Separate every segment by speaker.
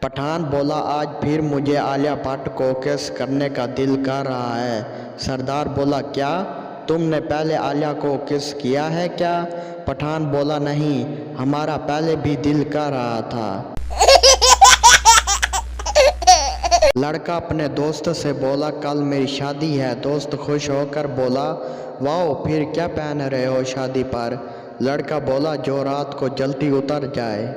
Speaker 1: पठान बोला, आज फिर मुझे आलिया भट्ट को किस करने का दिल कर रहा है। सरदार बोला, क्या तुमने पहले आलिया को किस किया है क्या? पठान बोला, नहीं, हमारा पहले भी दिल कर रहा था। लड़का अपने दोस्त से बोला, कल मेरी शादी है। दोस्त खुश होकर बोला, वाह, फिर क्या पहन रहे हो शादी पर? लड़का बोला, जो रात को जल्दी उतर जाए।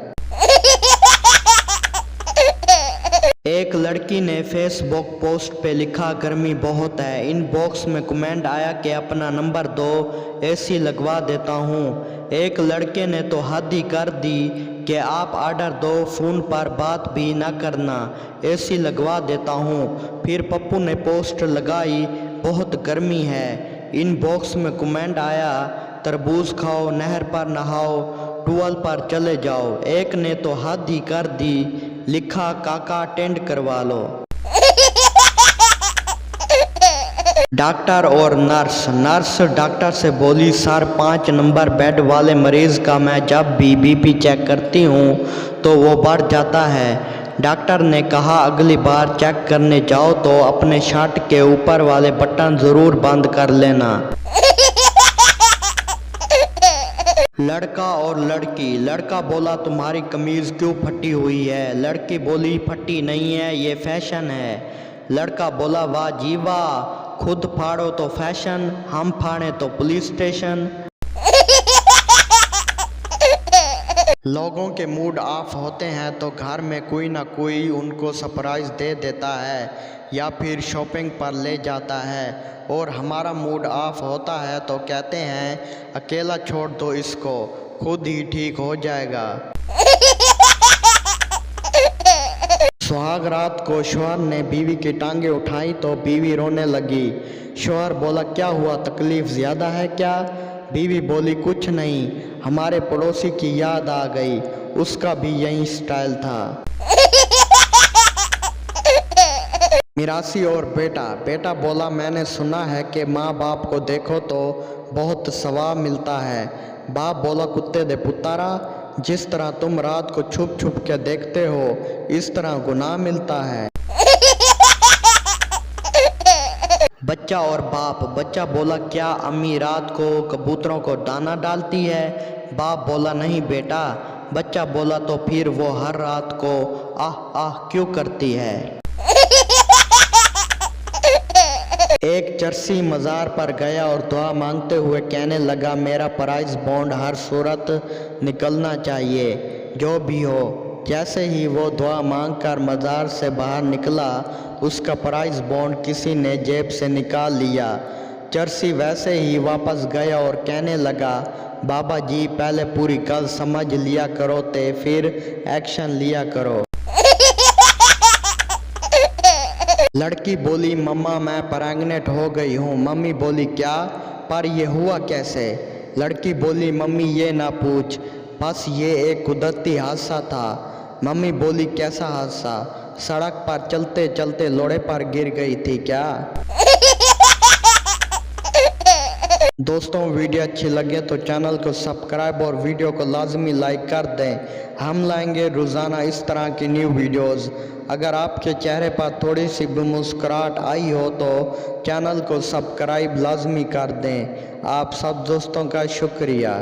Speaker 1: एक लड़की ने फेसबुक पोस्ट पे लिखा, गर्मी बहुत है। इन बॉक्स में कमेंट आया कि अपना नंबर दो, एसी लगवा देता हूँ। एक लड़के ने तो हद ही कर दी कि आप ऑर्डर दो, फ़ोन पर बात भी ना करना, एसी लगवा देता हूँ। फिर पप्पू ने पोस्ट लगाई, बहुत गर्मी है। इन बॉक्स में कमेंट आया, तरबूज खाओ, नहर पर नहाओ, टूअल पर चले जाओ। एक ने तो हद ही कर दी, लिखा, काका टेंड करवा लो। डॉक्टर और नर्स डॉक्टर से बोली, सर 5 नंबर बेड वाले मरीज का मैं जब भी बीपी चेक करती हूँ तो वो बढ़ जाता है। डॉक्टर ने कहा, अगली बार चेक करने जाओ तो अपने शर्ट के ऊपर वाले बटन ज़रूर बंद कर लेना। लड़का और लड़की। लड़का बोला, तुम्हारी कमीज़ क्यों फटी हुई है? लड़की बोली, फटी नहीं है, ये फैशन है। लड़का बोला, वाह जी वाह, खुद फाड़ो तो फैशन, हम फाड़े तो पुलिस स्टेशन। लोगों के मूड ऑफ होते हैं तो घर में कोई ना कोई उनको सरप्राइज़ दे देता है या फिर शॉपिंग पर ले जाता है। और हमारा मूड ऑफ होता है तो कहते हैं, अकेला छोड़ दो इसको, खुद ही ठीक हो जाएगा। सुहाग रात को शौहर ने बीवी की टांगें उठाई तो बीवी रोने लगी। शौहर बोला, क्या हुआ, तकलीफ ज़्यादा है क्या? बीवी बोली, कुछ नहीं, हमारे पड़ोसी की याद आ गई, उसका भी यही स्टाइल था। मिरासी और बेटा बोला, मैंने सुना है कि माँ बाप को देखो तो बहुत सवाब मिलता है। बाप बोला, कुत्ते दे पुतारा, जिस तरह तुम रात को छुप छुप के देखते हो इस तरह गुनाह मिलता है। बच्चा और बाप। बच्चा बोला, क्या अम्मी रात को कबूतरों को दाना डालती है? बाप बोला, नहीं बेटा। बच्चा बोला, तो फिर वो हर रात को आह आह क्यों करती है? एक चर्सी मज़ार पर गया और दुआ मांगते हुए कहने लगा, मेरा प्राइज बॉन्ड हर सूरत निकलना चाहिए, जो भी हो। जैसे ही वो दुआ मांगकर मज़ार से बाहर निकला, उसका प्राइज बॉन्ड किसी ने जेब से निकाल लिया। चर्सी वैसे ही वापस गया और कहने लगा, बाबा जी, पहले पूरी गल समझ लिया करो ते फिर एक्शन लिया करो। लड़की बोली, मम्मा मैं प्रेग्नेंट हो गई हूँ। मम्मी बोली, क्या, पर ये हुआ कैसे? लड़की बोली, मम्मी ये ना पूछ, बस ये एक कुदरती हादसा था। मम्मी बोली, कैसा हादसा? सड़क पर चलते चलते लोड़े पर गिर गई थी क्या? दोस्तों, वीडियो अच्छी लगे तो चैनल को सब्सक्राइब और वीडियो को लाजमी लाइक कर दें। हम लाएंगे रोज़ाना इस तरह की न्यू वीडियोस। अगर आपके चेहरे पर थोड़ी सी भी मुस्कुराहट आई हो तो चैनल को सब्सक्राइब लाजमी कर दें। आप सब दोस्तों का शुक्रिया।